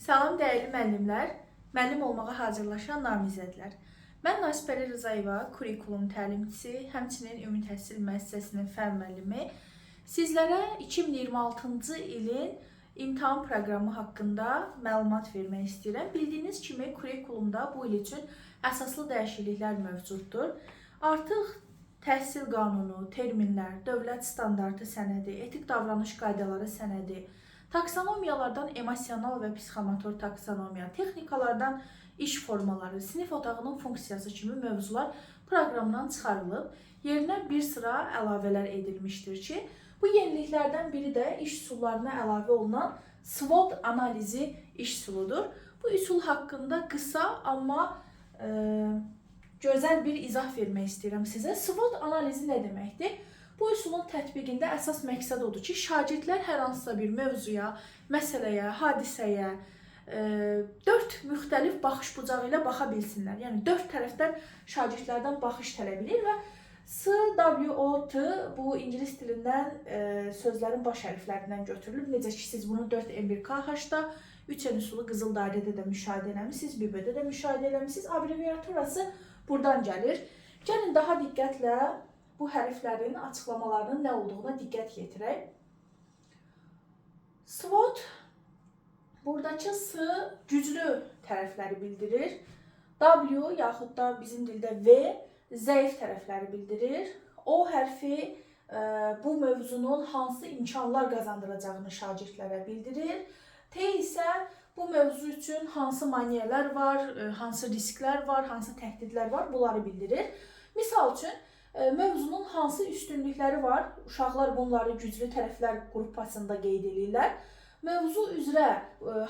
Salam dəyərli müəllimlər, müəllim olmağa hazırlaşan namizədlər. Mən Nasibəli Rızayeva, kurikulum təlimçisi, həmçinin Ümumi Təhsil Müəssisəsinin fənn müəllimi. Sizlərə 2026-cı ilin imtahan proqramı haqqında məlumat vermək istəyirəm. Bildiyiniz kimi kurikulumda bu il üçün əsaslı dəyişikliklər mövcuddur. Artıq təhsil qanunu, terminlər, dövlət standartı sənədi, etik davranış qaydaları sənədi, taksonomiyalardan emosional və psixomotor taksonomiya, texnikalardan iş formaları, sinif otağının funksiyası kimi mövzular proqramdan çıxarılıb, yerinə bir sıra əlavələr edilmişdir ki, bu yeniliklərdən biri də iş üsullarına əlavə olunan SWOT analizi iş üsuludur. Bu üsul haqqında qısa, amma gözəl bir izah vermək istəyirəm sizə. SWOT analizi nə deməkdir? Bu üsulun tətbiqində əsas məqsəd odur ki, şagirdlər hər hansısa bir mövzuya, məsələyə, hadisəyə 4 müxtəlif baxış bucağı ilə baxa bilsinlər. Yəni 4 tərəfdən şagirdlərdən baxış tələb edir və SWOT bu ingilis dilindən sözlərin baş hərflərindən götürülüb. Necə ki, siz bunu 4M1KH-da, 3N üsulu qızıl dairədə də müşahidə eləmisiniz, BB-də də müşahidə eləmisiniz. Abreviaturası buradan gəlir. Gəlin daha diqqətlə bu hərflərin açıqlamalarının nə olduğuna diqqət yetirək. SWOT, buradakı S güclü tərəfləri bildirir. W yaxud da bizim dildə V zəif tərəfləri bildirir. O hərfi bu mövzunun hansı imkanlar qazandıracağını şagirdlərə bildirir. T isə bu mövzu üçün hansı maneələr var, hansı risklər var, hansı təhdidlər var, bunları bildirir. Misal üçün, mövzunun hansı üstünlükləri var, uşaqlar bunları güclü tərəflər qrupasında qeyd edirlər. Mövzu üzrə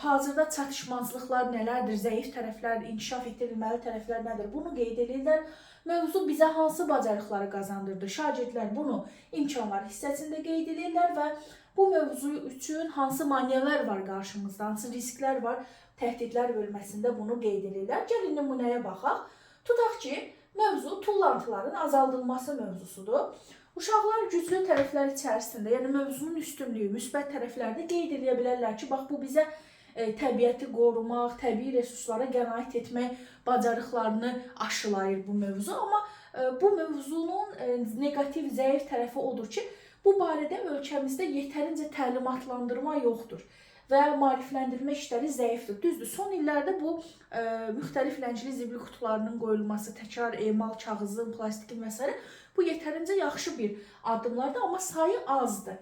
hazırda çatışmazlıqlar nələrdir, zəif tərəflər, inkişaf etdirilməli tərəflər nədir, bunu qeyd edirlər. Mövzu bizə hansı bacarıqları qazandırdı, şagirdlər bunu imkanlar hissəsində qeyd edirlər və bu mövzu üçün hansı maneələr var qarşımızda, hansı risklər var, təhdidlər bölməsində bunu qeyd edirlər. Gəlin nümunəyə baxaq. Tutaq ki, mövzu tullantıların azaldılması mövzusudur. Uşaqlar güclü tərəflər içərisində, yəni mövzunun üstünlüyü, müsbət tərəflərdə qeyd edə bilərlər ki, bax bu bizə təbiəti qorumaq, təbii resurslara qənaət etmək bacarıqlarını aşılayır bu mövzu. Amma bu mövzunun negativ, zəif tərəfi odur ki, bu barədə ölkəmizdə yetərincə təlimatlandırma yoxdur və maarifləndirmə işləri zəifdir. Düzdür, son illərdə bu müxtəlif ləncili zibil qutularının qoyulması, təkrar emal, kağızın, plastikin və s. bu yetərincə yaxşı bir addımlardır, amma sayı azdır.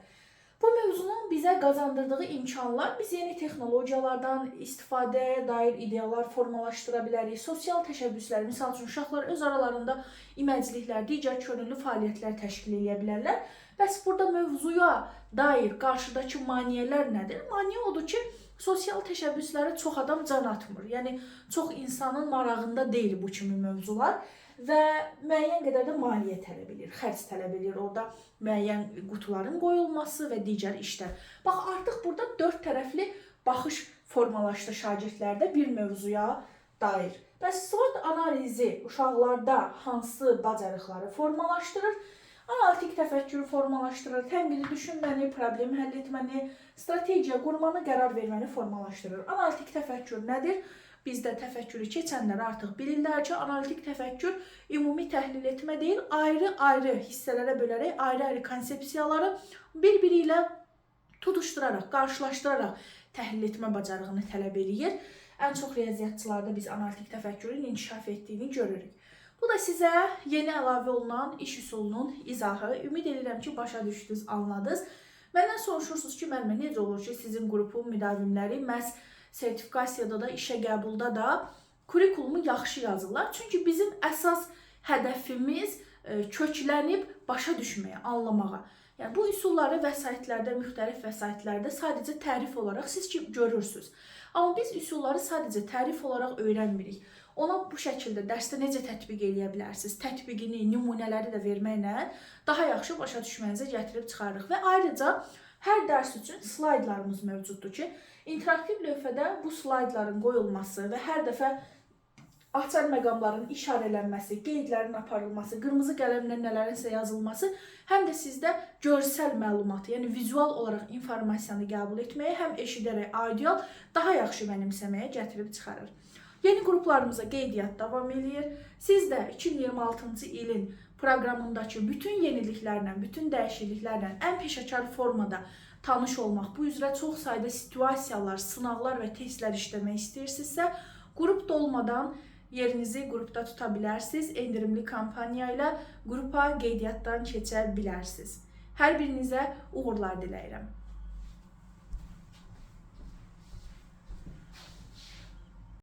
Bu mövzunun bizə qazandırdığı imkanlar, biz yeni texnologiyalardan istifadəyə dair ideyalar formalaşdıra bilərik. Sosial təşəbbüslər, misal üçün uşaqlar öz aralarında iməcliklər, digər könüllü fəaliyyətlər təşkil edə bilərlər. Bəs burada mövzuya dair qarşıdakı maneələr nədir? Maneə odur ki, sosial təşəbbüslərə çox adam can atmır. Yəni, çox insanın marağında deyil bu kimi mövzular və müəyyən qədər də maliyyə tələb edir, xərc tələb edir. Orada müəyyən qutuların qoyulması və digər işlər. Bax, artıq burada 4 tərəfli baxış formalaşdı şagirdlərdə bir mövzuya dair. Bəs SWOT analizi uşaqlarda hansı bacarıqları formalaşdırır? Analitik təfəkkürü formalaşdırır, tənqidi düşünməni, problemi həll etməni, strategiya qurmanı, qərar verməni formalaşdırır. Analitik təfəkkür nədir? Bizdə təfəkkürü keçənlər artıq bilirlər ki, analitik təfəkkür ümumi təhlil etmə deyil, ayrı-ayrı hissələrə bölərək, ayrı-ayrı konsepsiyaları bir-biri ilə tutuşduraraq, qarşılaşdıraraq təhlil etmə bacarığını tələb edir. Ən çox riyaziyyatçılarda biz analitik təfəkkürün inkişaf etdiyini görürük. Bu da sizə yeni əlavə olunan iş üsulunun izahı. Ümid edirəm ki, başa düşdünüz, anladınız. Məndən soruşursunuz ki, müəllimə, necə olur ki, sizin qrupun müdavimləri məhz sertifikasiyada da, işə qəbulda da kurikulumu yaxşı yazırlar. Çünki bizim əsas hədəfimiz köklənib başa düşməyə, anlamağa. Yəni, bu üsulları vəsaitlərdə, müxtəlif vəsaitlərdə sadəcə tərif olaraq siz ki, görürsünüz. Amma biz üsulları sadəcə tərif olaraq öyrənmirik. Ona bu şəkildə dərsdə necə tətbiq edə bilərsiniz, tətbiqini, nümunələri də verməklə daha yaxşı başa düşmənizə gətirib çıxarırıq. Və ayrıca hər dərs üçün slaydlarımız mövcuddur ki, interaktiv lövhədə bu slaydların qoyulması və hər dəfə açar məqamların işarələnməsi, qeydlərin aparılması, qırmızı qələmlə nələrinsə yazılması həm də sizdə görsəl məlumatı, yəni vizual olaraq informasiyanı qəbul etməyə, həm eşidərək audio daha yaxşı mənimsəməyə gətirib çıxarır. Yeni qruplarımıza qeydiyyat davam edir. Siz də 2026-cı ilin proqramındakı bütün yeniliklərlə, bütün dəyişikliklərlə ən peşəkar formada tanış olmaq, bu üzrə çox sayda situasiyalar, sınaqlar və testlər işləmək istəyirsinizsə, qrupda olmadan yerinizi qrupda tuta bilərsiniz. Endirimli kampaniya ilə qrupa qeydiyyatdan keçə bilərsiniz. Hər birinizə uğurlar diləyirəm.